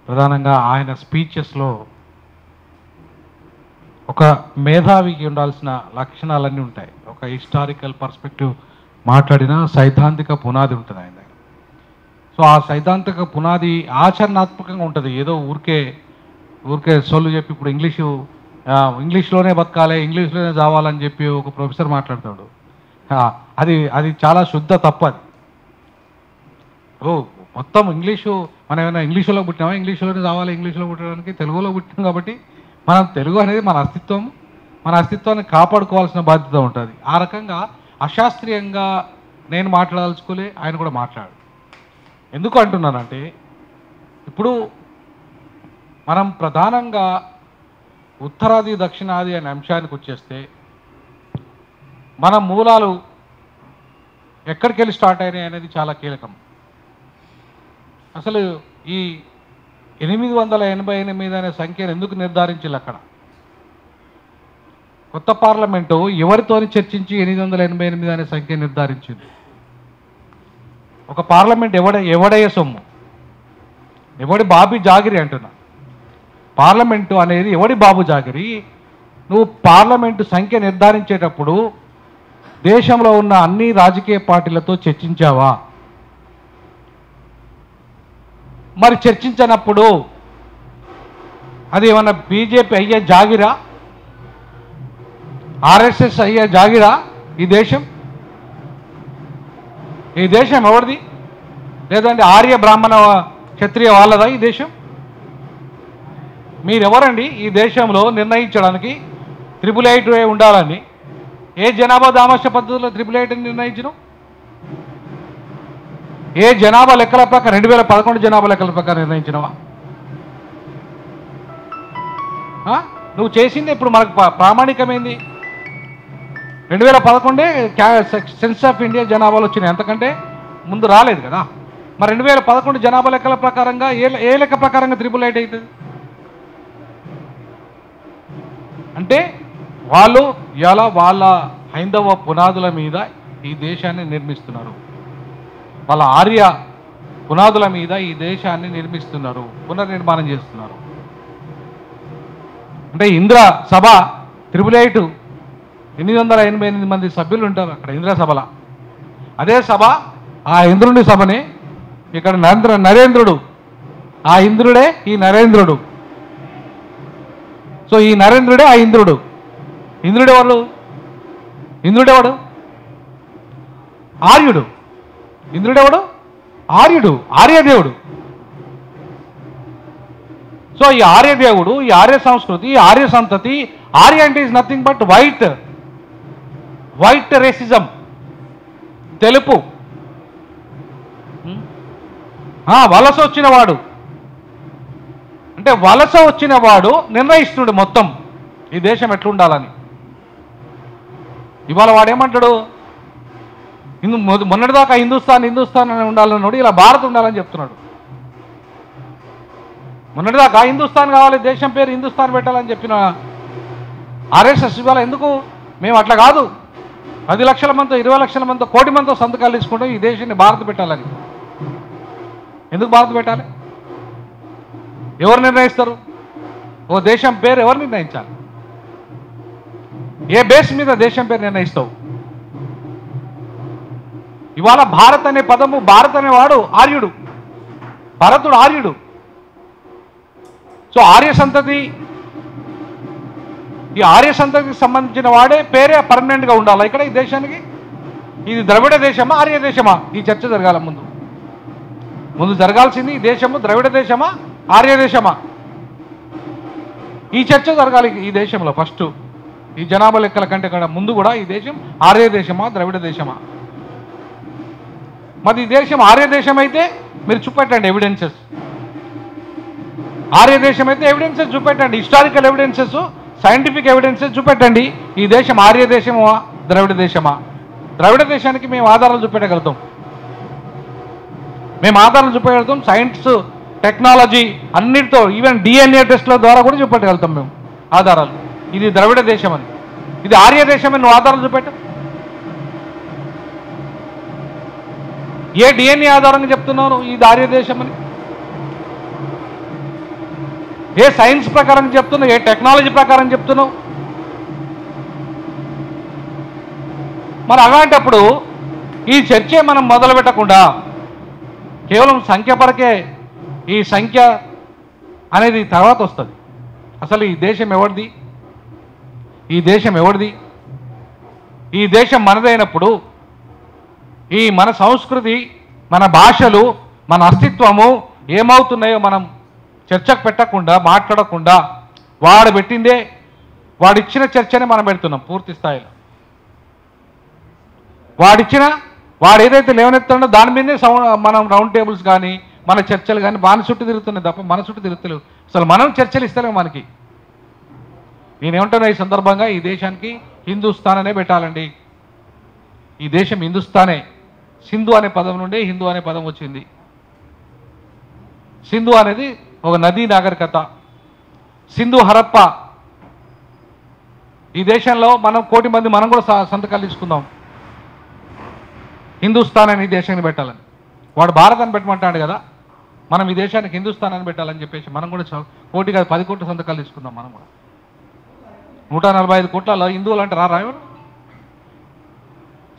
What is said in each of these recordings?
ప్రధానంగా ఆయన స్పీచెస్లో ఒక మేధావికి ఉండాల్సిన లక్షణాలన్నీ ఉంటాయి. ఒక హిస్టారికల్ పర్స్పెక్టివ్ మాట్లాడిన సైద్ధాంతిక పునాది ఉంటుంది ఆయన దగ్గర. సో ఆ సైద్ధాంతిక పునాది ఆచరణాత్మకంగా ఉంటుంది. ఏదో ఊరికే సొల్లు చెప్పి ఇప్పుడు ఇంగ్లీష్లోనే బతకాలి, ఇంగ్లీష్లోనే చావాలని చెప్పి ఒక ప్రొఫెసర్ మాట్లాడతాడు. అది చాలా శుద్ధ తప్పది. మొత్తం మనం ఏమైనా ఇంగ్లీషులో పుట్టినామా, ఇంగ్లీషులోనే చావాలి, ఇంగ్లీష్లో పుట్టడానికి తెలుగులో పుట్టినాం కాబట్టి మనం తెలుగు అనేది మన అస్తిత్వాన్ని కాపాడుకోవాల్సిన బాధ్యత ఉంటుంది. ఆ రకంగా అశాస్త్రీయంగా నేను మాట్లాడాల్చుకోలే, ఆయన కూడా మాట్లాడు. ఎందుకు అంటున్నానంటే ఇప్పుడు మనం ప్రధానంగా ఉత్తరాది దక్షిణాది అనే అంశానికి వచ్చేస్తే మన మూలాలు ఎక్కడికి వెళ్ళి స్టార్ట్ అయినాయి అనేది చాలా కీలకం. అసలు ఈ 888 అనే సంఖ్యను ఎందుకు నిర్ధారించాలి? అక్కడ కొత్త పార్లమెంటు ఎవరితోని చర్చించి 888 అనే సంఖ్య నిర్ధారించింది? ఒక పార్లమెంట్ ఎవడయ్యే సొమ్ము, ఎవడి బాబీ జాగిరి అంటున్నా. పార్లమెంటు అనేది ఎవడి బాబు జాగిరి? నువ్వు పార్లమెంటు సంఖ్య నిర్ధారించేటప్పుడు దేశంలో ఉన్న అన్ని రాజకీయ పార్టీలతో చర్చించావా? మరి చర్చించినప్పుడు అది ఏమన్నా బీజేపీ అయ్యే జాగిరా, ఆర్ఎస్ఎస్ అయ్యే జాగిరా? ఈ దేశం ఎవరిది? లేదంటే ఆర్య బ్రాహ్మణ క్షత్రియ వాళ్ళదా ఈ దేశం? మీరెవరండి ఈ దేశంలో నిర్ణయించడానికి 888 ఉండాలని? ఏ జనాభా దామాష పద్ధతిలో 888 నిర్ణయించను? ఏ జనాభా లెక్కల ప్రకారం 2011 జనాభా లెక్కల ప్రకారం నిర్ణయించినవా? నువ్వు చేసింది ఇప్పుడు మనకు ప్రామాణికమైంది 2011 సెన్స్ ఆఫ్ ఇండియా జనాభాలో వచ్చినాయి, అంతకంటే ముందు రాలేదు కదా. మరి 2011 జనాభా లెక్కల ప్రకారంగా ఏ లెక్క ప్రకారంగా 888 అవుతుంది? అంటే వాళ్ళు ఇలా వాళ్ళ హైందవ పునాదుల మీద ఈ దేశాన్ని నిర్మిస్తున్నారు, వాళ్ళ ఆర్య పునాదుల మీద ఈ దేశాన్ని నిర్మిస్తున్నారు, పునర్నిర్మాణం చేస్తున్నారు. అంటే ఇంద్ర సభ 888 మంది సభ్యులు ఉంటారు అక్కడ ఇంద్ర సభలో. అదే సభ ఆ ఇంద్రుని సభని ఇక్కడ నరేంద్రుడు, ఆ ఇంద్రుడే ఈ నరేంద్రుడు. సో ఈ నరేంద్రుడే ఆ ఇంద్రుడు. ఇంద్రుడెవడు? ఆర్యుడు. ఇంద్రుడెవడు? ఆర్యుడు, ఆర్యదేవుడు. సో ఈ ఆర్యదేవుడు, ఈ ఆర్య సంస్కృతి, ఈ ఆర్య సంతతి, ఆర్య అంటే is nothing but white racism, తెలుపు. వలస వచ్చినవాడు అంటే వలస వచ్చినవాడు నిర్ణయిస్తున్నాడు మొత్తం ఈ దేశం ఎట్లుండాలని. ఇవాళ వాడేమంటాడు? మొన్నటిదాకా హిందుస్థాన్ అని ఉండాలన్నాడు, ఇలా భారత్ ఉండాలని చెప్తున్నాడు. మొన్నటిదాకా హిందుస్థాన్ కావాలి, దేశం పేరు హిందుస్థాన్ పెట్టాలని చెప్పిన ఆర్ఎస్ఎస్ ఇవాళ ఎందుకు మేము అట్లా కాదు, 10 లక్షల మందితో, 20 లక్షల మందితో, కోటి మందితో సంతకాలు తీసుకుంటాం ఈ దేశాన్ని భారత్ పెట్టాలని. ఎందుకు భారత్ పెట్టాలి? ఎవరు నిర్ణయిస్తారు? ఓ దేశం పేరు ఎవరు నిర్ణయించాలి? ఏ బేస్ మీద దేశం పేరు నిర్ణయిస్తావు? ఇవాళ భారత్ అనే పదము, భారత్ అనేవాడు ఆర్యుడు, భరతుడు ఆర్యుడు. సో ఆర్య సంతతి, ఈ ఆర్య సంతతికి సంబంధించిన వాడే పేరే పర్మనెంట్గా ఉండాలి ఇక్కడ ఈ దేశానికి. ఇది ద్రవిడ దేశమా, ఆర్య దేశమా? ఈ చర్చ జరగాల. ముందు జరగాల్సింది ఈ దేశము ద్రవిడ దేశమా, ఆర్య దేశమా? ఈ చర్చ జరగాలి ఈ దేశంలో. ఫస్ట్ ఈ జనాభా లెక్కల కంటే కూడా ముందు కూడా ఈ దేశం ఆర్య దేశమా, ద్రవిడ దేశమా? మరి ఈ దేశం ఆర్య దేశం అయితే మీరు చూపెట్టండి ఎవిడెన్సెస్. ఆర్య దేశం అయితే ఎవిడెన్సెస్ చూపెట్టండి, హిస్టారికల్ ఎవిడెన్సెస్, సైంటిఫిక్ ఎవిడెన్సెస్ చూపెట్టండి. ఈ దేశం ఆర్య దేశమా, ద్రవిడ దేశమా? ద్రవిడ దేశానికి మేము ఆధారాలు చూపెట్టగలుగుతాం, సైన్స్, టెక్నాలజీ అన్నిటితో, ఈవెన్ డిఎన్ఏ టెస్ట్ల ద్వారా కూడా చూపెట్టగలుగుతాం మేము ఆధారాలు. ఇది ద్రవిడ దేశం అని, ఇది ఆర్య దేశం అని నువ్వు ఆధారాలు చూపెట్టు. ఏ డిఎన్ఏ ఆధారంగా చెప్తున్నావు ఇది ఆర్య దేశం అని? ఏ సైన్స్ ప్రకారం చెప్తున్నావు, ఏ టెక్నాలజీ ప్రకారం చెప్తున్నావు? మరి అలాంటప్పుడు ఈ చర్చే మనం మొదలు పెట్టకుండా కేవలం సంఖ్య పరకే, ఈ సంఖ్య అనేది తర్వాత వస్తుంది. అసలు ఈ దేశం ఎవరిది? ఈ దేశం ఎవరిది? ఈ దేశం మనదైనప్పుడు ఈ మన సంస్కృతి, మన భాషలు, మన అస్తిత్వము ఏమవుతున్నాయో మనం చర్చకు పెట్టకుండా, మాట్లాడకుండా వాడు పెట్టిందే, వాడిచ్చిన చర్చనే మనం పెడుతున్నాం పూర్తి స్థాయిలో. వాడు ఏదైతే లేవనెత్తాడో దాని మీదనే మనం రౌండ్ టేబుల్స్ కానీ మన చర్చలు కానీ వాని చుట్టూ తిరుగుతున్నాయి తప్ప మన చుట్టూ తిరుగుతలేవు. అసలు మనం చర్చలు ఇస్తలేము మనకి. నేనేమంటున్నా ఈ సందర్భంగా, ఈ దేశానికి హిందుస్థాన్ అనే పెట్టాలండి. ఈ దేశం హిందుస్థానే. సింధు అనే పదం నుండి హిందూ అనే పదం వచ్చింది. సింధు అనేది ఒక నదీ నాగరికత. సింధు హరప్ప. ఈ దేశంలో మనం 1 కోటి మంది మనం కూడా సంతకాలు తీసుకుందాం హిందుస్థాన్ అని ఈ దేశాన్ని పెట్టాలని. వాడు భారత్ అని పెట్టమంటాడు కదా, మనం ఈ దేశానికి హిందుస్థాన్ అని పెట్టాలని చెప్పేసి మనం కూడా 1 కోటి కాదు 10 కోట్ల సంతకాలు తీసుకుందాం. మనం కూడా 145 కోట్లలో హిందువులు అంటే రారా?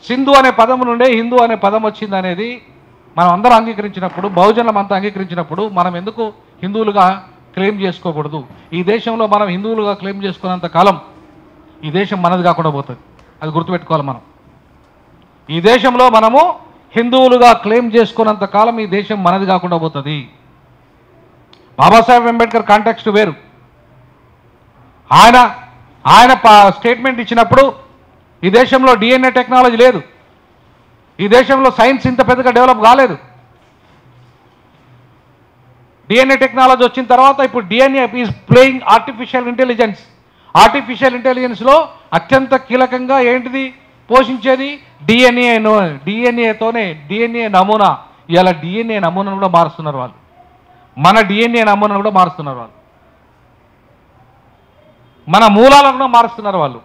సింధు అనే పదం నుండే హిందూ అనే పదం వచ్చింది అనేది మనం అందరం అంగీకరించినప్పుడు, బహుజనులం అంతా అంగీకరించినప్పుడు మనం ఎందుకు హిందువులుగా క్లెయిమ్ చేసుకోకూడదు? ఈ దేశంలో మనం హిందువులుగా క్లెయిమ్ చేసుకున్నంత కాలం ఈ దేశం మనది కాకుండా పోతుంది. అది గుర్తుపెట్టుకోవాలి మనం. ఈ దేశంలో మనము హిందువులుగా క్లెయిమ్ చేసుకున్నంత కాలం ఈ దేశం మనది కాకుండా పోతుంది. బాబాసాహెబ్ అంబేద్కర్ కాంటెక్స్ట్ వేరు. ఆయన స్టేట్మెంట్ ఇచ్చినప్పుడు ఈ దేశంలో డిఎన్ఏ టెక్నాలజీ లేదు. ఈ దేశంలో సైన్స్ ఇంత పెద్దగా డెవలప్ కాలేదు. డిఎన్ఏ టెక్నాలజీ వచ్చిన తర్వాత ఇప్పుడు DNA is playing artificial intelligence. ఆర్టిఫిషియల్ ఇంటెలిజెన్స్లో అత్యంత కీలకంగా ఏంటిది పోషించేది? డిఎన్ఏతోనే డిఎన్ఏ నమూనా. ఇలా డిఎన్ఏ నమూనాను కూడా మారుస్తున్నారు వాళ్ళు. మన డిఎన్ఏ నమూనాను కూడా మారుస్తున్నారు వాళ్ళు. మన మూలాలను కూడా మారుస్తున్నారు వాళ్ళు.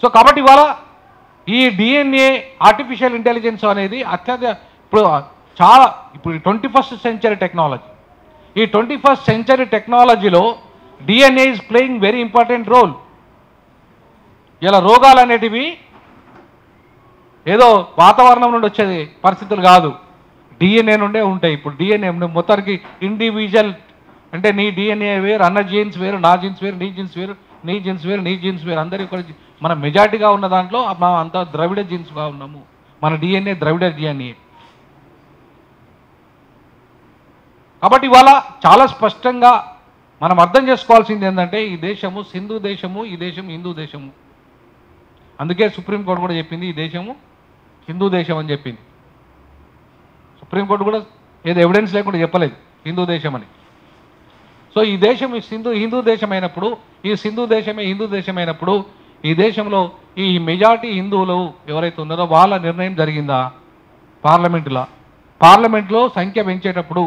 సో కాబట్టి ఇవాళ ఈ డిఎన్ఏ ఆర్టిఫిషియల్ ఇంటెలిజెన్స్ అనేది ఇప్పుడు 21st సెంచరీ టెక్నాలజీ. ఈ 21st సెంచరీ టెక్నాలజీలో DNA is playing very important role. ఇలా రోగాలు అనేటివి ఏదో వాతావరణం నుండి వచ్చేది పరిస్థితులు కాదు, డిఎన్ఏ నుండే ఉంటాయి. ఇప్పుడు డిఎన్ఏ మొత్తానికి ఇండివిజువల్ అంటే నీ డిఎన్ఏ వేరు, అన్న జీన్స్ వేరు, నా జీన్స్ వేరు, నీ జీన్స్ వేరు, నీ జీన్స్ వేరు, నీ జీన్స్ వేరు, అందరి మన మెజారిటీగా ఉన్న దాంట్లో మనం అంతా ద్రవిడ జీన్స్గా ఉన్నాము. మన డిఎన్ఏ ద్రవిడ డిఎన్ఏ. కాబట్టి ఇవాళ చాలా స్పష్టంగా మనం అర్థం చేసుకోవాల్సింది ఏంటంటే ఈ దేశము సింధు దేశము, ఈ దేశం హిందూ దేశము. అందుకే సుప్రీంకోర్టు కూడా చెప్పింది ఈ దేశము హిందూ దేశం అని చెప్పింది. సుప్రీంకోర్టు కూడా ఏదో ఎవిడెన్స్ లేకుండా చెప్పలేదు హిందూ దేశం అని. సో ఈ దేశం హిందూ దేశం అయినప్పుడు, ఈ సింధు దేశమే హిందూ దేశమైనప్పుడు ఈ దేశంలో ఈ మెజారిటీ హిందువులు ఎవరైతే ఉన్నారో వాళ్ళ నిర్ణయం జరిగిందా పార్లమెంట్లో సంఖ్య పెంచేటప్పుడు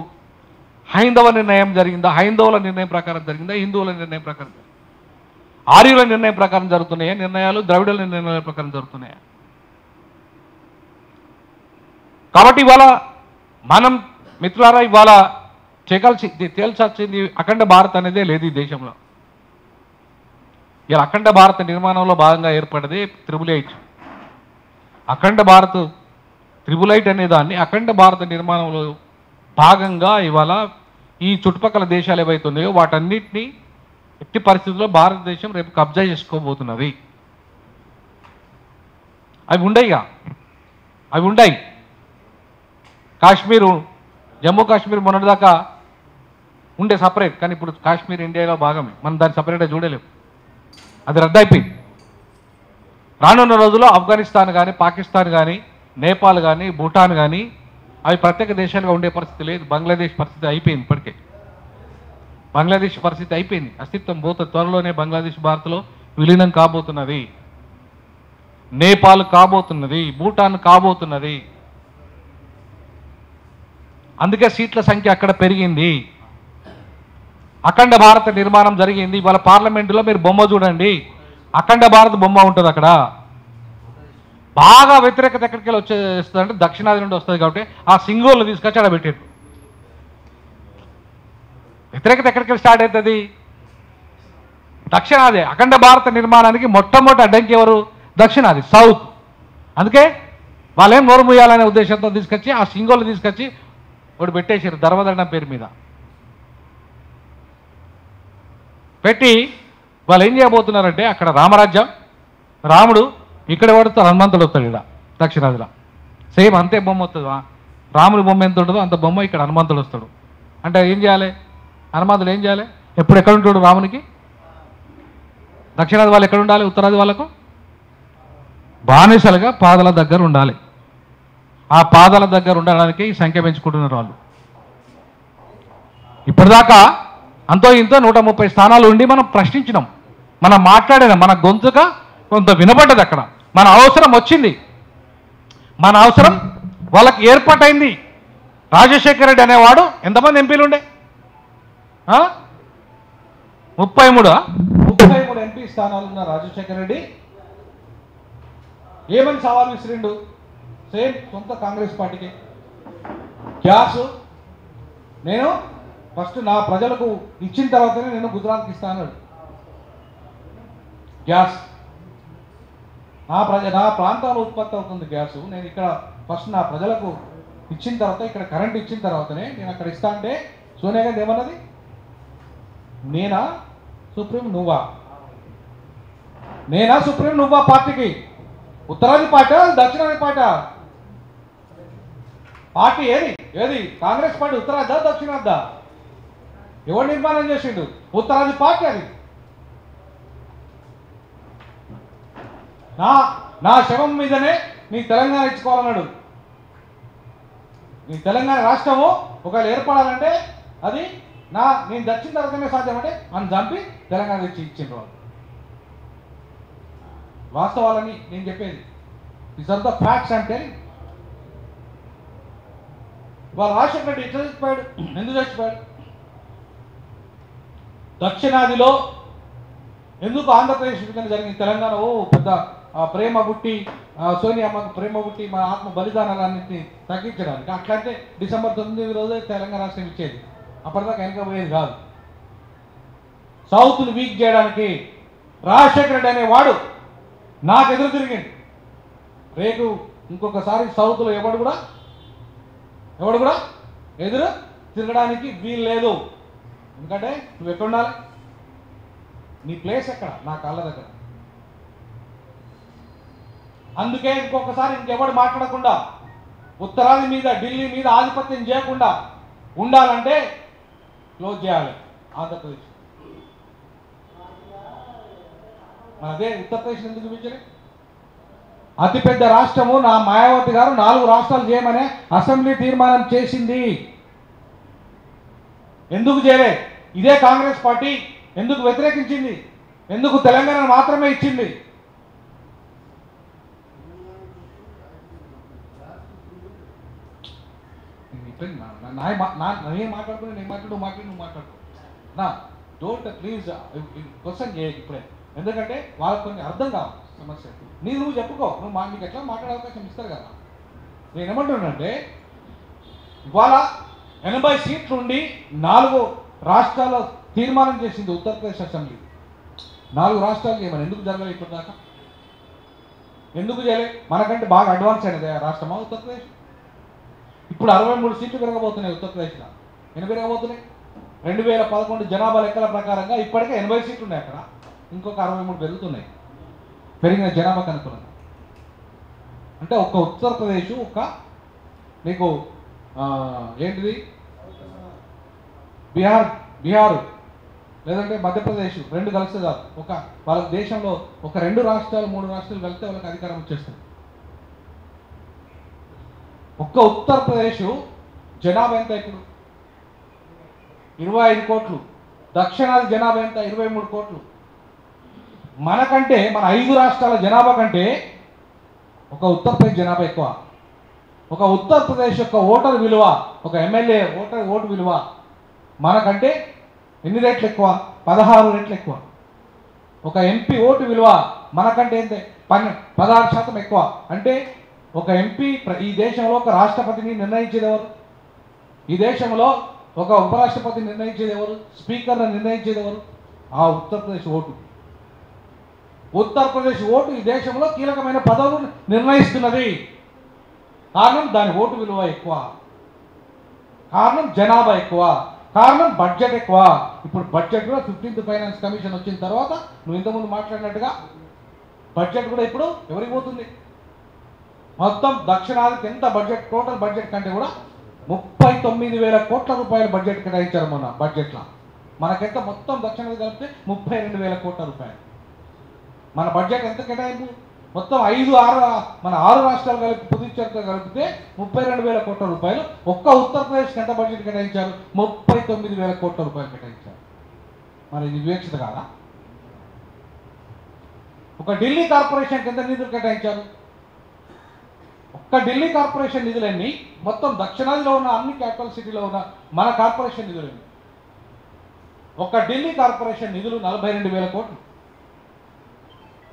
హైందవ నిర్ణయం జరిగిందా? హైందవుల నిర్ణయం ప్రకారం జరిగిందా? హిందువుల నిర్ణయం ప్రకారం జరిగిందా? ఆర్యుల నిర్ణయం ప్రకారం జరుగుతున్నాయా నిర్ణయాలు? ద్రవిడుల నిర్ణయాల ప్రకారం జరుగుతున్నాయా? కాబట్టి ఇవాళ మనం మిత్రులారా ఇవాళ తేల్చాల్సింది అఖండ భారత్ అనేదే లేదు ఈ దేశంలో. ఇలా అఖండ భారత నిర్మాణంలో భాగంగా ఏర్పడదే త్రిబుల్8. అఖండ భారత్ త్రిబుల్8 అనే దాన్ని అఖండ భారత నిర్మాణంలో భాగంగా ఇవాళ ఈ చుట్టుపక్కల దేశాలు ఏవైతున్నాయో వాటన్నిటినీ ఎట్టి పరిస్థితుల్లో భారతదేశం రేపు కబ్జా చేసుకోబోతున్నది. అవి ఉండయి. కాశ్మీరు, జమ్మూ కాశ్మీర్ మొన్నటిదాకా ఉండే సపరేట్, కానీ ఇప్పుడు కాశ్మీర్ ఇండియాలో భాగమే. మనం దాన్ని సపరేట్గా చూడలేము. అది రద్దయిపోయింది. రానున్న రోజుల్లో ఆఫ్ఘనిస్తాన్ కానీ, పాకిస్తాన్ కానీ, నేపాల్ కానీ, భూటాన్ కానీ అవి ప్రత్యేక దేశాలుగా ఉండే పరిస్థితి లేదు. బంగ్లాదేశ్ పరిస్థితి అయిపోయింది. ఇప్పటికే బంగ్లాదేశ్ పరిస్థితి అయిపోయింది. అస్తిత్వం పోతుంది. త్వరలోనే బంగ్లాదేశ్ భారత్లో విలీనం కాబోతున్నది. నేపాల్ కాబోతున్నది, భూటాన్ కాబోతున్నది. అందుకే సీట్ల సంఖ్య అక్కడ పెరిగింది. అఖండ భారత నిర్మాణం జరిగింది. ఇవాళ పార్లమెంటులో మీరు బొమ్మ చూడండి, అఖండ భారత్ బొమ్మ ఉంటుంది అక్కడ. బాగా వ్యతిరేకత ఎక్కడికి వెళ్ళి వచ్చేస్తుందంటే దక్షిణాది నుండి వస్తుంది. కాబట్టి ఆ సింగోళ్ళు తీసుకొచ్చి అక్కడ పెట్టారు. వ్యతిరేకత ఎక్కడికి స్టార్ట్ అవుతుంది? దక్షిణాది. అఖండ భారత నిర్మాణానికి మొట్టమొదటి అడ్డంకి ఎవరు? దక్షిణాది, సౌత్. అందుకే వాళ్ళేం నోరు మూయాలనే ఉద్దేశంతో తీసుకొచ్చి ఆ సింగోలు తీసుకొచ్చి ఒకటి పెట్టేశారు ధర్మదండం పేరు మీద పెట్టి వాళ్ళు ఏం చేయబోతున్నారంటే అక్కడ రామరాజ్యం, రాముడు ఇక్కడ పడుతాడు, హనుమంతుడు వస్తాడు ఇక్కడ దక్షిణాదిలో. సేమ్ అంతే బొమ్మ వస్తుంది. రాముడి బొమ్మ ఎంత ఉంటుందో అంత బొమ్మ ఇక్కడ హనుమంతుడు వస్తాడు. అంటే ఏం చేయాలి? హనుమంతుడు ఏం చేయాలి? ఎప్పుడు ఎక్కడ ఉంటాడు రామునికి? దక్షిణాది వాళ్ళు ఎక్కడ ఉండాలి? ఉత్తరాది వాళ్ళకు బానిసలుగా పాదాల దగ్గర ఉండాలి. ఆ పాదాల దగ్గర ఉండడానికి ఈ సంఖ్య పెంచుకుంటున్నారు వాళ్ళు. ఇప్పటిదాకా అంతో ఇంతో 130 స్థానాలు ఉండి మనం ప్రశ్నించినాం, మనం మాట్లాడినాం, మన గొంతుగా కొంత వినబడ్డది. అక్కడ మన అవసరం వచ్చింది, మన అవసరం వాళ్ళకి ఏర్పాటైంది. రాజశేఖర రెడ్డి అనేవాడు ఎంతమంది ఎంపీలు ఉండే? 33 ఎంపీ స్థానాలు ఉన్న రాజశేఖర రెడ్డి ఏమని సవాల్ విసిరిండు? సేమ్ సొంత కాంగ్రెస్ పార్టీకి గ్యాస్ నేను ఫస్ట్ నా ప్రజలకు ఇచ్చిన తర్వాతనే నేను గుజరాత్కి ఇస్తాను. గ్యాస్ నా ప్రాంతంలో ఉత్పత్తి అవుతుంది గ్యాసు, నేను ఇక్కడ ఫస్ట్ నా ప్రజలకు ఇచ్చిన తర్వాత, ఇక్కడ కరెంట్ ఇచ్చిన తర్వాతనే నేను అక్కడ ఇస్తా అంటే సోనియా గాంధీ ఏమన్నది? నేనా సుప్రీం నువ్వా? నేనా సుప్రీం నువ్వా? పార్టీకి ఉత్తరాది పార్టీ దక్షిణాది పార్టీ ఏది కాంగ్రెస్ పార్టీ ఉత్తరాదా దక్షిణాదా? ఎవరు నిర్మాణం చేసిండు? ఉత్తరాది పార్టీ. అది నా శవం మీదనే నీ తెలంగాణ ఇచ్చుకోవాలన్నాడు. నీ తెలంగాణ రాష్ట్రము ఒకవేళ ఏర్పడాలంటే అది నేను దక్షిణ తర్వాతనే సాధ్యం అంటే మనం చంపి తెలంగాణ ఇచ్చిండ్రు వాళ్ళు. వాస్తవాలని నేను చెప్పేది, దీస్ ఆర్ ద ఫ్యాక్ట్స్ అంటే. వాళ్ళు రాజశేఖర రెడ్డి ఎట్లా చచ్చిపోయాడు? ఎందుకు చచ్చిపోయాడు? దక్షిణాదిలో ఎందుకు ఆంధ్రప్రదేశ్ విభజన జరిగింది? తెలంగాణ పెద్ద ప్రేమ పుట్టి సోనియామ్మకు ప్రేమ పుట్టి మన ఆత్మ బలిదానాలన్నింటినీ తగ్గించడానికి. అట్లయితే డిసెంబర్ 9 రోజే తెలంగాణ రాష్ట్రం ఇచ్చేది, అప్పటిదాకా వెనకపోయేది కాదు. సౌత్ను వీక్ చేయడానికి రాజశేఖర రెడ్డి అనేవాడు నాకు ఎదురు తిరిగింది. రేపు ఇంకొకసారి సౌత్లో ఎవడు కూడా ఎదురు తిరగడానికి వీలు లేదు. ఎందుకంటే నువ్వు ఎక్కడ ఉండాలి? నీ ప్లేస్ ఎక్కడ? నా కాళ్ళ దగ్గర. అందుకే ఇంకొకసారి ఇంకెవడు మాట్లాడకుండా ఉత్తరాది మీద ఢిల్లీ మీద ఆధిపత్యం చేయకుండా ఉండాలంటే క్లోజ్ చేయాలి ఆంధ్రప్రదేశ్. అదే ఉత్తరప్రదేశ్ ఎందుకు చూపించలే? అతిపెద్ద రాష్ట్రము నా మాయావతి గారు 4 రాష్ట్రాలు చేయమనే అసెంబ్లీ తీర్మానం చేసింది. ఎందుకు చేయలే? ఇదే కాంగ్రెస్ పార్టీ ఎందుకు వ్యతిరేకించింది? ఎందుకు తెలంగాణ మాత్రమే ఇచ్చింది? నేను మాట్లాడుకుని నేను నువ్వు మాట్లాడు నా డోంట్ ప్లీజ్ క్వశ్చన్ చేయ ఇప్పుడే. ఎందుకంటే వాళ్ళకి కొన్ని అర్థం కావాలి సమస్య. నువ్వు చెప్పుకో, నీకు ఎట్లా మాట్లాడే అవకాశం ఇస్తారు కదా. నేను ఏమంటున్నానంటే ఇవాళ 80 సీట్లు ఉండి 4 రాష్ట్రాల తీర్మానం చేసింది ఉత్తరప్రదేశ్ అసెంబ్లీ. 4 రాష్ట్రాలు చేయమని ఎందుకు జరగలేదు ఇప్పటిదాకా? ఎందుకు చేయలేదు? మనకంటే బాగా అడ్వాన్స్ అయినది ఆ రాష్ట్రమా ఉత్తరప్రదేశ్? ఇప్పుడు 63 సీట్లు పెరగబోతున్నాయి ఉత్తరప్రదేశ్లో. ఎన్ని పెరగబోతున్నాయి? 2011 జనాభా లెక్కల ప్రకారంగా ఇప్పటికే 80 సీట్లు ఉన్నాయి అక్కడ. ఇంకొక 63 పెరుగుతున్నాయి పెరిగిన జనాభాకు అనుకూలంగా. అంటే ఒక్క ఉత్తరప్రదేశ్ నీకు ఏంటిది బీహార్ లేదంటే మధ్యప్రదేశ్ 2 కలిస్తే చాలు. వాళ్ళ దేశంలో 2 రాష్ట్రాలు 3 రాష్ట్రాలు కలిస్తే వాళ్ళకి అధికారం వచ్చేస్తుంది. ఒక్క ఉత్తరప్రదేశ్ జనాభా ఎంత? ఇప్పుడు 25 కోట్లు. దక్షిణాది జనాభా ఎంత? 23 కోట్లు. మనకంటే మన 5 రాష్ట్రాల జనాభా కంటే ఒక ఉత్తరప్రదేశ్ జనాభా ఎక్కువ. ఒక ఉత్తరప్రదేశ్ యొక్క ఓటర్ విలువ, ఒక ఎమ్మెల్యే ఓటు విలువ మనకంటే ఎన్ని రెట్లు ఎక్కువ? 16 రెట్లు ఎక్కువ. ఒక ఎంపీ ఓటు విలువ మనకంటే ఎంత? 16% ఎక్కువ. అంటే ఒక ఎంపీ ఈ దేశంలో ఒక రాష్ట్రపతిని నిర్ణయించేది ఎవరు? ఈ దేశంలో ఒక ఉపరాష్ట్రపతి నిర్ణయించేది ఎవరు? స్పీకర్ని నిర్ణయించేది ఎవరు? ఆ ఉత్తరప్రదేశ్ ఓటు. ఉత్తరప్రదేశ్ ఓటు ఈ దేశంలో కీలకమైన పదవులు నిర్ణయిస్తున్నది. కారణం దాని ఓటు విలువ ఎక్కువ, కారణం జనాభా ఎక్కువ, కారణం బడ్జెట్ ఎక్కువ. ఇప్పుడు బడ్జెట్ కూడా 15th ఫైనాన్స్ కమిషన్ వచ్చిన తర్వాత నువ్వు ఇంతకుముందు మాట్లాడినట్టుగా బడ్జెట్ కూడా ఇప్పుడు ఎవరికి పోతుంది? మొత్తం దక్షిణాదికి ఎంత బడ్జెట్, టోటల్ బడ్జెట్ కంటే కూడా 39,000 కోట్ల రూపాయల బడ్జెట్ కేటాయించారు మొన్న బడ్జెట్లో. మనకెంత మొత్తం దక్షిణాది కలిపితే 32,000 కోట్ల రూపాయలు. మన బడ్జెట్ ఎంత కేటాయింపు? మొత్తం 6 రాష్ట్రాలు కలిపి పుదుచ్చేరితో కలిపితే 32,000 కోట్ల రూపాయలు. ఒక్క ఉత్తరప్రదేశ్కి ఎంత బడ్జెట్ కేటాయించారు? 39,000 కోట్ల రూపాయలు కేటాయించారు. మరి ఇది వివక్షత కాదా? ఒక ఢిల్లీ కార్పొరేషన్కి ఎంత నిధులు కేటాయించారు? ఒక్క ఢిల్లీ కార్పొరేషన్ నిధులన్నీ మొత్తం దక్షిణాదిలో ఉన్న అన్ని క్యాపిటల్ సిటీలో ఉన్న మన కార్పొరేషన్ నిధులన్నీ. ఒక్క ఢిల్లీ కార్పొరేషన్ నిధులు 42,000 కోట్లు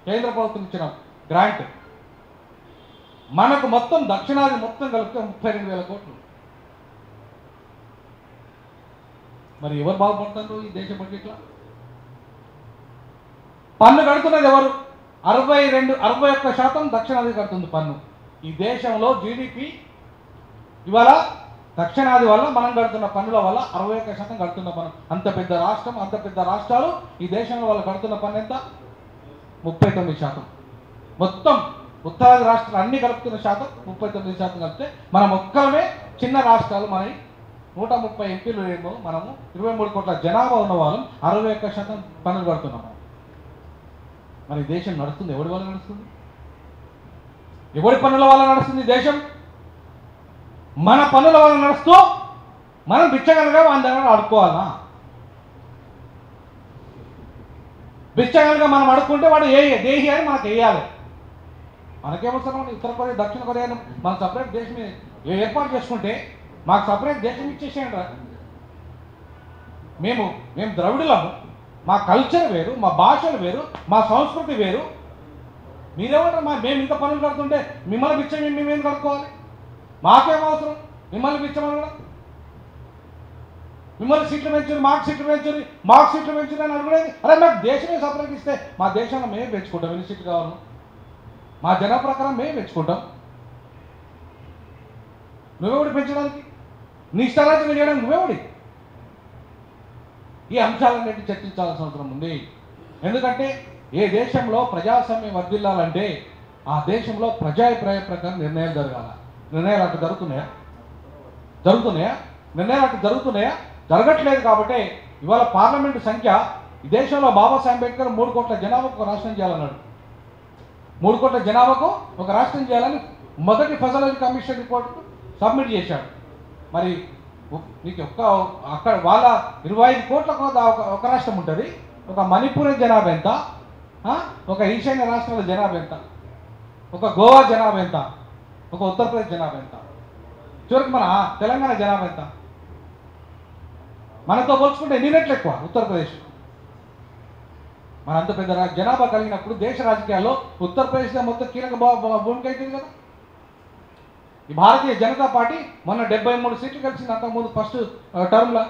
కేంద్ర ప్రభుత్వం ఇచ్చిన గ్రాంట్. మనకు మొత్తం దక్షిణాది మొత్తం కలిపితే 32,000 కోట్లు. మరి ఎవరు బాగుపడతారు ఈ దేశ బడ్జెట్లో? పన్ను కడుతున్నది ఎవరు? 61% దక్షిణాది కడుతుంది పన్ను. ఈ దేశంలో జీడిపి ఇవాళ దక్షిణాది వల్ల మనం కడుతున్న పన్నుల వల్ల 61% కడుతున్న పన్ను. అంత పెద్ద రాష్ట్రం, అంత పెద్ద రాష్ట్రాలు ఈ దేశంలో వాళ్ళు కడుతున్న పన్ను ఎంత? 39%. మొత్తం ఉత్తరాది రాష్ట్రాలు అన్ని కలుపుతున్న శాతం 39% కలిపితే మనం ఒక్కరమే చిన్న రాష్ట్రాలు, మన 130 ఎంపీలు ఏమో, మనము 23 కోట్ల జనాభా ఉన్న వాళ్ళం 61% పన్నులు కడుతున్నాము. మరి దేశం నడుస్తుంది ఎవరి వల్ల నడుస్తుంది? ఎవరి పన్నుల వల్ల నడుస్తుంది దేశం? మన పన్నుల వల్ల నడుస్తూ మనం బిచ్చగలగా మన దగ్గర అడుక్కోవాలా? బిచ్చగలగా మనం అడుక్కుంటే వాడు దేహి అని మనకు వేయాలి. మనకేమవసరం? ఉత్తరకొరియా, దక్షిణ కొరియాను మన సపరేట్ దేశం ఏర్పాటు చేసుకుంటే మాకు సపరేట్ దేశం ఇచ్చేసేయండి రా. మేము ద్రవిడులము, మా కల్చర్ వేరు, మా భాషలు వేరు, మా సంస్కృతి వేరు. మీరేమంటారు? మేము ఇంత పనులు కడుతుంటే మిమ్మల్ని బిచ్చం మేమేం కడుక్కోవాలి? మాకేం అవసరం మిమ్మల్ని బిచ్చమని కూడా? మిమ్మల్ని సీట్లు పెంచుని, మాకు సీట్లు పెంచుని, మాకు సీట్లు పెంచుని అని అడుగుడేది. అరే మాకు దేశమే సపరేట్ ఇస్తే మా దేశంలో మేమే పెంచుకుంటాం. ఎన్ని సీట్లు కావాలి? మా జన ప్రకారం మేమే పెంచుకుంటాం. నువ్వెవడి పెంచడానికి? నీ ఇష్టారాజ్యం చేయడానికి నువ్వెవడి? ఈ అంశాలన్నింటినీ చర్చించాల్సిన అవసరం ఉంది. ఎందుకంటే ఏ దేశంలో ప్రజాస్వామ్యం వర్ధిల్లాలంటే ఆ దేశంలో ప్రజాభిప్రాయ ప్రకారం నిర్ణయాలు జరగాల. నిర్ణయాలు అటు జరుగుతున్నాయా? నిర్ణయాలు అటు జరుగుతున్నాయా? జరగట్లేదు. కాబట్టి ఇవాళ పార్లమెంటు సంఖ్య ఈ దేశంలో బాబాసాహెబ్ అంబేద్కర్ 3 కోట్ల జనాభాకు ఒక రాష్ట్రం చేయాలన్నాడు. 3 కోట్ల జనాభాకు ఒక రాష్ట్రం చేయాలని మొదటి ఫజల్ కమిషన్ రిపోర్ట్ సబ్మిట్ చేశాడు. మరి నీకు అక్కడ వాళ్ళ 25 కోట్లకు ఒక రాష్ట్రం ఉంటుంది. ఒక మణిపూర్ జనాభా ఎంత? ఒక ఈశాన్య రాష్ట్రాల జనాభా ఎంత? ఒక గోవా జనాభా ఎంత? ఒక ఉత్తరప్రదేశ్ జనాభా ఎంత? చివరికి మన తెలంగాణ జనాభా ఎంత? మనతో పోల్చుకుంటే ఎన్ని రెట్లు ఎక్కువ ఉత్తరప్రదేశ్. మన అంత పెద్ద జనాభా కలిగినప్పుడు దేశ రాజకీయాల్లో ఉత్తరప్రదేశ్లో మొత్తం కీలక భూమిక అవుతుంది కదా. ఈ భారతీయ జనతా పార్టీ మొన్న 73 సీట్లు కలిసింది. అంతకుముందు ఫస్ట్ టర్మ్లో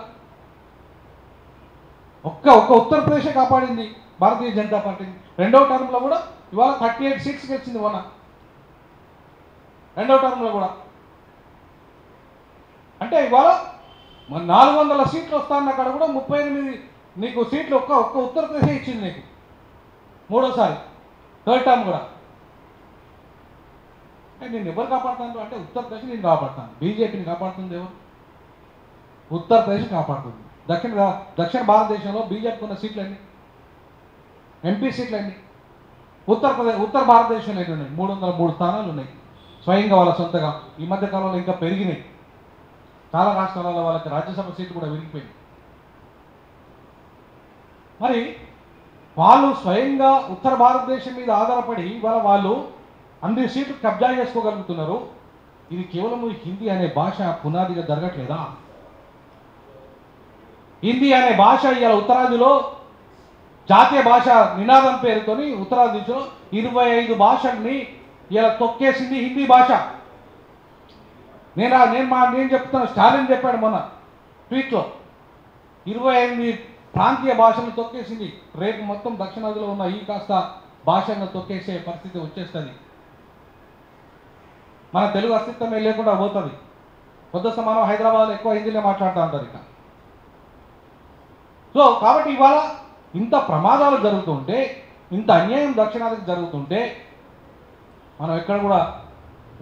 ఒక్క ఉత్తరప్రదేశే కాపాడింది భారతీయ జనతా పార్టీని. రెండవ టర్మ్లో కూడా ఇవాళ 38 సీట్స్ గెలిచింది మొన్న రెండవ టర్మ్లో కూడా. అంటే ఇవాళ 400 సీట్లు వస్తాయన్న అక్కడ కూడా 38 నీకు సీట్లు ఒక్క ఉత్తరప్రదేశే ఇచ్చింది నీకు మూడోసారి, థర్డ్ టర్మ్ కూడా. నేను ఎవరు కాపాడుతాను అంటే ఉత్తరప్రదేశ్ నేను కాపాడుతాను. బీజేపీని కాపాడుతుంది ఎవరు? ఉత్తరప్రదేశ్ కాపాడుతుంది. దక్షిణ భారతదేశంలో బీజేపీకి ఉన్న సీట్లు అన్ని, ఎంపీ సీట్లు అన్ని ఉత్తర భారతదేశంలో ఎన్ని ఉన్నాయి? 303 స్థానాలు ఉన్నాయి స్వయంగా వాళ్ళ సొంతగా. ఈ మధ్య కాలంలో ఇంకా పెరిగినాయి. చాలా రాష్ట్రాలలో వాళ్ళకి రాజ్యసభ సీట్లు కూడా విరిగిపోయింది. మరి వాళ్ళు స్వయంగా ఉత్తర భారతదేశం మీద ఆధారపడి ఇవాళ వాళ్ళు అన్ని సీట్లు కబ్జా చేసుకోగలుగుతున్నారు. ఇది కేవలం హిందీ అనే భాష పునాదిగా జరగట్లేదా? హిందీ అనే భాష ఇవాళ ఉత్తరాదిలో జాతీయ భాష నినాదం పేరుతోని ఉత్తరాదిలో 25 భాషల్ని ఇలా తొక్కేసింది హిందీ భాష. నేను చెప్తాను, స్టాలిన్ చెప్పాడు మొన్న ట్వీట్లో 28 ప్రాంతీయ భాషలను తొక్కేసింది. రేపు మొత్తం దక్షిణాదిలో ఉన్న ఈ కాస్త భాషలను తొక్కేసే పరిస్థితి వచ్చేస్తుంది. మన తెలుగు అస్తిత్వమే లేకుండా పోతుంది. కొద్ది సమానం హైదరాబాద్లో ఎక్కువ హిందీలో మాట్లాడుతూ ఉంటారు ఇక. సో కాబట్టి ఇవాళ ఇంత ప్రమాదాలు జరుగుతుంటే, ఇంత అన్యాయం దక్షిణాదికి జరుగుతుంటే మనం ఎక్కడ కూడా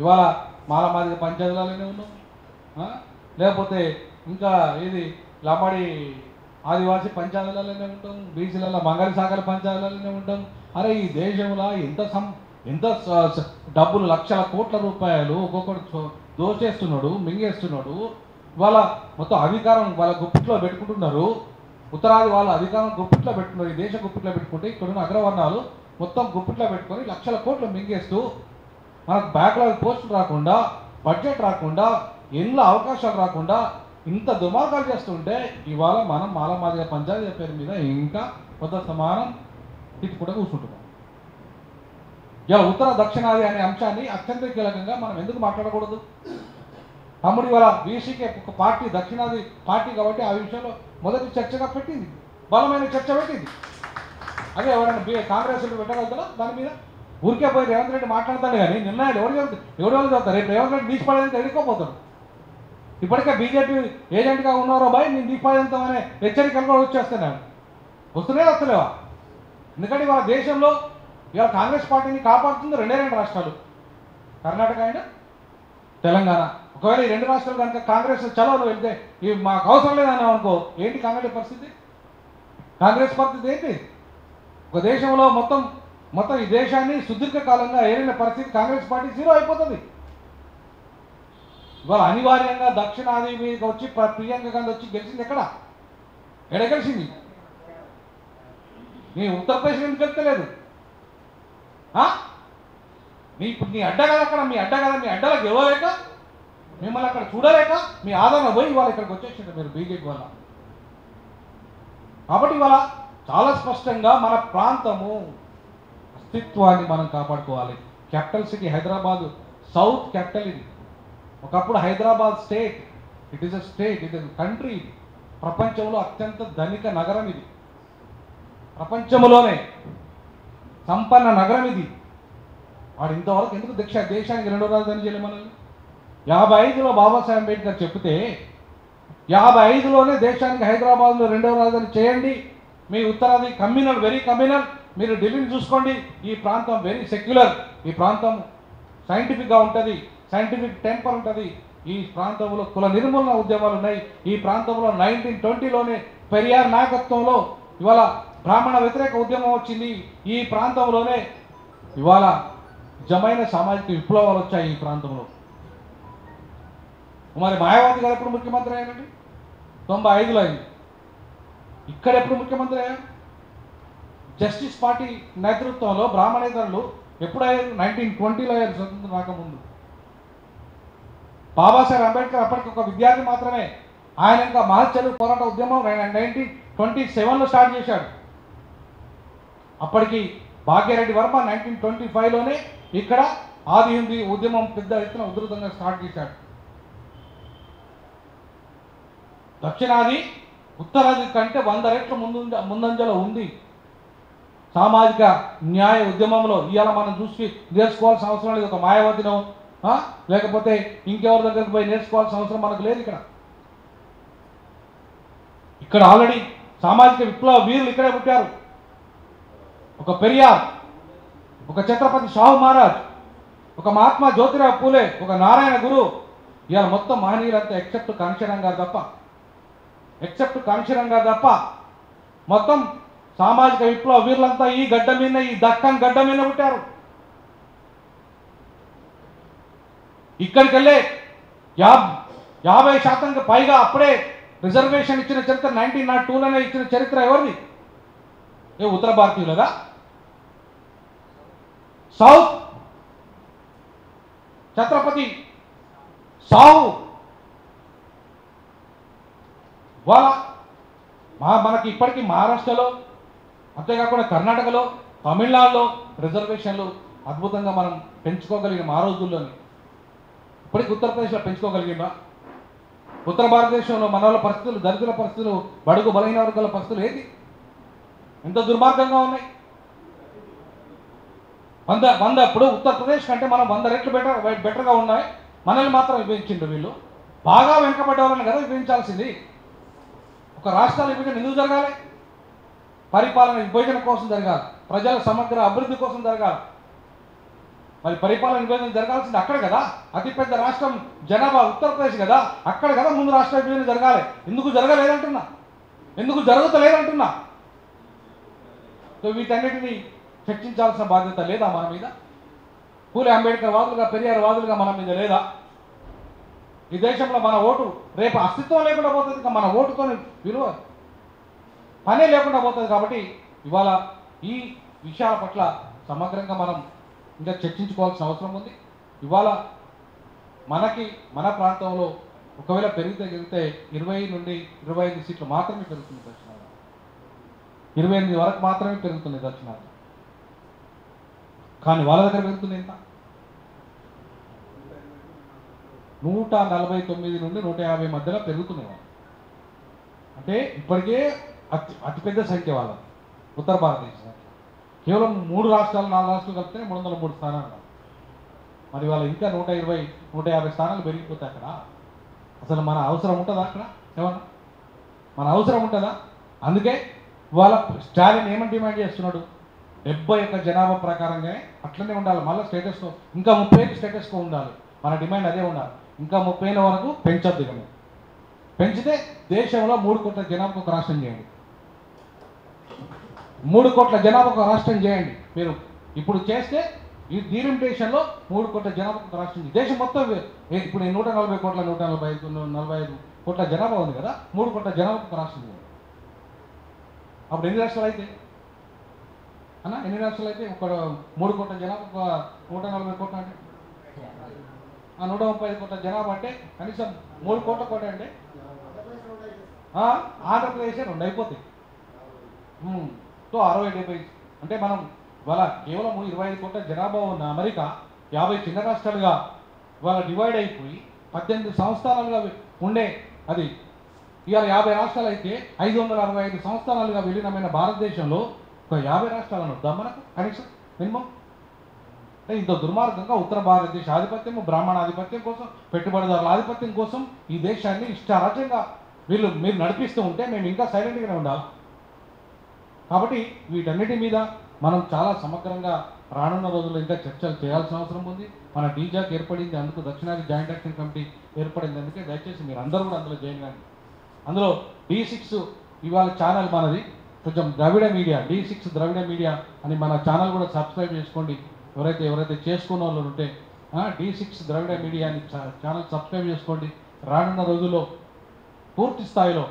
ఇవాళ మాలమాదిగ పంచాయతీలలోనే ఉన్నాం, లేకపోతే ఇంకా ఏది లమ్మడి ఆదివాసీ పంచాయతీలలోనే ఉంటాం, బీసీలలో మంగళ శాఖల పంచాయతీలలోనే ఉంటాం. అరే ఈ దేశంలో ఎంత డబ్బులు లక్షల కోట్ల రూపాయలు ఒక్కొక్కడు దోచేస్తున్నాడు, మింగేస్తున్నాడు. ఇవాళ మొత్తం అధికారం వాళ్ళ గుప్పిట్లో పెట్టుకుంటున్నారు. ఉత్తరాది వాళ్ళ అధికారం గుప్పిట్లో పెట్టుకున్నారు. ఈ దేశ గుప్పిట్లో పెట్టుకుంటే ఇక్కడున్న అగ్రవర్ణాలు మొత్తం గుప్పిట్లో పెట్టుకొని లక్షల కోట్లు మింగేస్తూ మనకు బ్యాక్లాగ్ పోస్టులు రాకుండా, బడ్జెట్ రాకుండా, ఎన్నో అవకాశాలు రాకుండా ఇంత దుమార్గాలు చేస్తుంటే ఇవాళ మనం మాలమాదిగ పంచాయతీ పేరు మీద ఇంకా కొంత సమానం తిట్టుకుంటూ కూర్చుంటున్నాం. ఇలా ఉత్తర దక్షిణాది అనే అంశాన్ని అత్యంత కీలకంగా మనం ఎందుకు మాట్లాడకూడదు? తమ్ముడు ఇవాళ బీసీకే ఒక పార్టీ దక్షిణాది పార్టీ కాబట్టి ఆ విషయంలో మొదటి చర్చగా పెట్టింది, బలమైన చర్చ పెట్టింది. అదే ఎవరైనా కాంగ్రెస్ పెట్టగలుగుతారా దాని మీద? ఊరికే పోయి రేవంత్ రెడ్డి మాట్లాడతాడు కానీ నిర్ణయాలు ఎవరు చదువుతారు? రేపు రేవంత్ రెడ్డి తీసిపడేందుకు ఎదుర్కోపోతారు. ఇప్పటికే బీజేపీ ఏజెంట్గా ఉన్నారో బాయ్ నేను తీసిపడేంతమనే హెచ్చరికలు కూడా వచ్చేస్తున్నాను. వస్తలేవా? ఎందుకంటే ఇవాళ దేశంలో ఇవాళ కాంగ్రెస్ పార్టీని కాపాడుతుంది రెండే రాష్ట్రాలు, కర్ణాటక అయినా తెలంగాణ. ఒకవేళ ఈ 2 రాష్ట్రాలు కనుక కాంగ్రెస్ చలవలు వెళ్తే ఇవి మాకు అవసరం లేదన్నాం అనుకో, ఏంటి కాంగ్రెస్ పరిస్థితి? కాంగ్రెస్ పరిస్థితి ఏంటి? ఒక దేశంలో మొత్తం ఈ దేశాన్ని సుదీర్ఘకాలంగా ఏలిన పరిస్థితి కాంగ్రెస్ పార్టీ జీరో అయిపోతుంది. ఇవాళ అనివార్యంగా దక్షిణాది మీదకి వచ్చి ప్రియాంక గాంధీ వచ్చి గెలిచింది ఎక్కడ గెలిచింది? నీ ఉత్తరప్రదేశ్ ఎందుకు గెలుస్తలేదు? నీ అడ్డ కదా అక్కడ, మీ అడ్డలకు గెలవలేక, మిమ్మల్ని అక్కడ చూడలేక మీ ఆదరణ పోయి ఇవాళ ఇక్కడికి వచ్చేసింది మీరు బీజేపీ వల్ల. కాబట్టి ఇవాళ చాలా స్పష్టంగా మన ప్రాంతము అస్తిత్వాన్ని మనం కాపాడుకోవాలి. Capital city Hyderabad, south capital ఇది. ఒకప్పుడు Hyderabad state, it is a state, it is country. ప్రపంచంలో అత్యంత ధనిక నగరం ఇది, ప్రపంచంలోనే సంపన్న నగరం ఇది. వాడు ఇంతవరకు ఎందుకు దేశానికి 2వ రాజధాని చేయలేమని 55లో బాబాసాహెబ్ అంబేద్కర్ చెప్తే 55లోనే దేశానికి హైదరాబాద్లో 2వ రాజధాని చేయండి. మీ ఉత్తరాది కమ్యూనల్, వెరీ కమ్యూనల్, మీరు ఢిల్లీని చూసుకోండి. ఈ ప్రాంతం వెరీ సెక్యులర్, ఈ ప్రాంతం సైంటిఫిక్గా ఉంటుంది, సైంటిఫిక్ టెంపర్ ఉంటుంది. ఈ ప్రాంతంలో కుల నిర్మూలన ఉద్యమాలు ఉన్నాయి. ఈ ప్రాంతంలో 1920లోనే పెరియార్ నాయకత్వంలో ఇవాళ బ్రాహ్మణ వ్యతిరేక ఉద్యమం వచ్చింది. ఈ ప్రాంతంలోనే ఇవాళ నిజమైన సామాజిక విప్లవాలు వచ్చాయి ఈ ప్రాంతంలో. మరి మాయావతి గారు ఎప్పుడు ముఖ్యమంత్రి అయ్యారండి? 95లో అయింది. ఇక్కడ ఎప్పుడు ముఖ్యమంత్రి అయ్యారు? జస్టిస్ పార్టీ నేతృత్వంలో బ్రాహ్మణేతరులు ఎప్పుడయ్యారు? 1920లో అయ్యారు, స్వతంత్రం రాకముందు. బాబాసాహెబ్ అంబేద్కర్ అప్పటికి ఒక విద్యార్థి మాత్రమే. ఆయన ఇంకా మహచ్చలు పోరాట ఉద్యమం 1927లో స్టార్ట్ చేశాడు. అప్పటికి భాగ్యరెడ్డి వర్మ 1925లోనే ఇక్కడ ఆది హిందీ ఉద్యమం పెద్ద ఎత్తున ఉధృతంగా స్టార్ట్ చేశాడు. దక్షిణాది ఉత్తరాది కంటే 100 రెట్ల ముందంజలో ఉంది సామాజిక న్యాయ ఉద్యమంలో. ఇవాళ మనం చూసి నేర్చుకోవాల్సిన అవసరం లేదు. ఒక మాయావతినో లేకపోతే ఇంకెవరి దగ్గరికి పోయి నేర్చుకోవాల్సిన అవసరం మనకు లేదు. ఇక్కడ ఆల్రెడీ సామాజిక విప్లవ వీరులు ఇక్కడే పుట్టారు. ఒక పెరియార్, ఒక ఛత్రపతి షాహు మహారాజ్, ఒక మహాత్మా జ్యోతిరావు పూలే, ఒక నారాయణ గురు. ఇవాళ మొత్తం మహనీయులంతా ఎక్సెప్ట్ కాంశీరాం గారు తప్ప మొత్తం సామాజిక విప్లవ వీరులంతా ఈ గడ్డ మీద, ఈ దక్కన్ గడ్డ మీద పుట్టారు. ఇక్కడికి వెళ్ళే 50% పైగా అప్పుడే రిజర్వేషన్ ఇచ్చిన చరిత్ర 1902లోనే ఇచ్చిన చరిత్ర ఎవరిది? ఉత్తర భారతీయులదా? సౌత్ ఛత్రపతి సాహు వాళ్ళ మనకి ఇప్పటికీ మహారాష్ట్రలో, అంతేకాకుండా కర్ణాటకలో, తమిళనాడులో రిజర్వేషన్లు అద్భుతంగా మనం పెంచుకోగలిగిన ఆ రోజుల్లోని. ఇప్పటికి ఉత్తరప్రదేశ్లో పెంచుకోగలిగినా ఉత్తర భారతదేశంలో మన వాళ్ళ పరిస్థితులు, దళితుల పరిస్థితులు, బడుగు బలహీన వర్గాల పరిస్థితులు ఏంటి? ఎంత దుర్మార్గంగా ఉన్నాయి. 100 ఇప్పుడు ఉత్తరప్రదేశ్ కంటే మనం 100 రెట్లు బెటర్గా ఉన్నాయి. మనల్ని మాత్రం విభజించిండ్రు వీళ్ళు. బాగా వెనుకబడ్డ వాళ్ళని కదా విభజించాల్సింది. ఒక రాష్ట్రాల విభజన ఎందుకు జరగాలి? పరిపాలన విభజన కోసం జరగాలి, ప్రజల సమగ్ర అభివృద్ధి కోసం జరగాలి. మరి పరిపాలన విభజన జరగాల్సింది అక్కడ కదా. అతిపెద్ద రాష్ట్రం జనాభా ఉత్తరప్రదేశ్ కదా, అక్కడ కదా ముందు రాష్ట్ర విభజన జరగాలి. ఎందుకు జరగలేదంటున్నా, ఎందుకు జరుగుతలేదంటున్నా. సో వీటన్నిటిని చర్చించాల్సిన బాధ్యత లేదా మన మీద? పూలే అంబేద్కర్ వాదులుగా, పెరియార్ వాదులుగా మన మీద లేదా? ఈ దేశంలో మన ఓటు రేపు అస్తిత్వం లేకుండా పోతుంది. ఇంకా మన ఓటుతో విలువ పనే లేకుండా పోతుంది. కాబట్టి ఇవాళ ఈ విషయాల పట్ల సమగ్రంగా మనం ఇంకా చర్చించుకోవాల్సిన అవసరం ఉంది. ఇవాళ మన ప్రాంతంలో ఒకవేళ పెరిగితే 20 నుండి 25 సీట్లు మాత్రమే పెరుగుతుంది దక్షిణాది. 28 వరకు మాత్రమే పెరుగుతుంది దక్షిణాది. కానీ వాళ్ళ దగ్గర పెరుగుతుంది ఎంత? 149 నుండి 150 మధ్యలో పెరుగుతున్నాయి వాళ్ళు. అంటే ఇప్పటికే అతిపెద్ద సంఖ్య వాళ్ళ ఉత్తర భారతదేశం. కేవలం 3 రాష్ట్రాలు 4 రాష్ట్రాలు కలిపితే 303 స్థానాలు. మరి వాళ్ళు ఇంకా 120 150 స్థానాలు పెరిగిపోతే అక్కడ అసలు మన అవసరం ఉంటుందా? అక్కడ ఏమన్నా మన అవసరం ఉంటుందా? అందుకే వాళ్ళ స్టాలిన్ ఏమని డిమాండ్ చేస్తున్నాడు? 71 జనాభా ప్రకారంగా అట్లనే ఉండాలి. మళ్ళీ స్టేటస్కో ఇంకా 30 స్టేటస్కో ఉండాలి. మన డిమాండ్ అదే ఉండాలి. ఇంకా 30 వరకు పెంచొద్దు. ఇక పెంచితే దేశంలో 3 కోట్ల జనాభాకు ఒక రాష్ట్రం చేయండి. 3 కోట్ల జనాభాకు ఒక రాష్ట్రం చేయండి. మీరు ఇప్పుడు చేస్తే ఈ డీలిమిటేషన్లో 3 కోట్ల జనాభాకు ఒక రాష్ట్రం. దేశం మొత్తం ఇప్పుడు 140 కోట్ల 145 కోట్ల జనాభా ఉంది కదా, 3 కోట్ల జనాభాకు ఒక రాష్ట్రం చేయండి. అప్పుడు ఎన్ని రాష్ట్రాలు అయితే అన్న? ఎన్ని రాష్ట్రాలు అయితే? ఒక 3 కోట్ల జనాభా 140 కోట్ల అంటే 135 కోట్ల జనాభా అంటే కనీసం 3 కోట్ల కోట అంటే ఆంధ్రప్రదేశ్ 2 అయిపోతాయి. సో 60-70 అంటే మనం ఇవాళ కేవలం 25 కోట్ల జనాభా ఉన్న అమెరికా 50 చిన్న రాష్ట్రాలుగా ఇవాళ డివైడ్ అయిపోయి 18 సంస్థానాలుగా ఉండే అది ఇవాళ 50 రాష్ట్రాలు అయితే 565 సంస్థానాలుగా విలీనమైన భారతదేశంలో ఒక 50 రాష్ట్రాలను వద్దాం మనకు కనీసం మినిమం. అంటే ఇంత దుర్మార్గంగా ఉత్తర భారతదేశ ఆధిపత్యం, బ్రాహ్మణ ఆధిపత్యం కోసం, పెట్టుబడిదారుల ఆధిపత్యం కోసం ఈ దేశాన్ని ఇష్టారాజ్యంగా మీరు నడిపిస్తూ ఉంటే మేము ఇంకా సైలెంట్గానే ఉండాలి. కాబట్టి వీటన్నిటి మీద మనం చాలా సమగ్రంగా రానున్న రోజుల్లో ఇంకా చర్చలు చేయాల్సిన అవసరం ఉంది. మన డీజాక్ ఏర్పడింది అందుకు, దక్షిణాది జాయింట్ యాక్షన్ కమిటీ ఏర్పడింది అందుకే. దయచేసి మీరు అందరూ కూడా అందులో జాయిన్ కానీ. అందులో D6 ఇవాళ ఛానల్ మనది కొంచెం ద్రవిడ మీడియా, D6 ద్రవిడ మీడియా అని మన ఛానల్ కూడా సబ్స్క్రైబ్ చేసుకోండి. ఎవరైతే చేసుకున్న వాళ్ళు ఉంటే D6 ద్రవిడ మీడియా అని ఛానల్ సబ్స్క్రైబ్ చేసుకోండి. రానున్న రోజుల్లో పూర్తి స్థాయిలో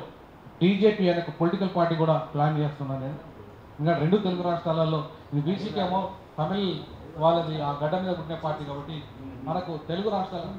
బీజేపీ అనే ఒక పొలిటికల్ పార్టీ కూడా ప్లాన్ చేస్తున్నాను నేను. ఇంకా 2 తెలుగు రాష్ట్రాలలో ఇది బీసీకి ఏమో తమిళ్ వాళ్ళది ఆ గడ్డ మీద పుట్టిన పార్టీ కాబట్టి మనకు తెలుగు రాష్ట్రాలు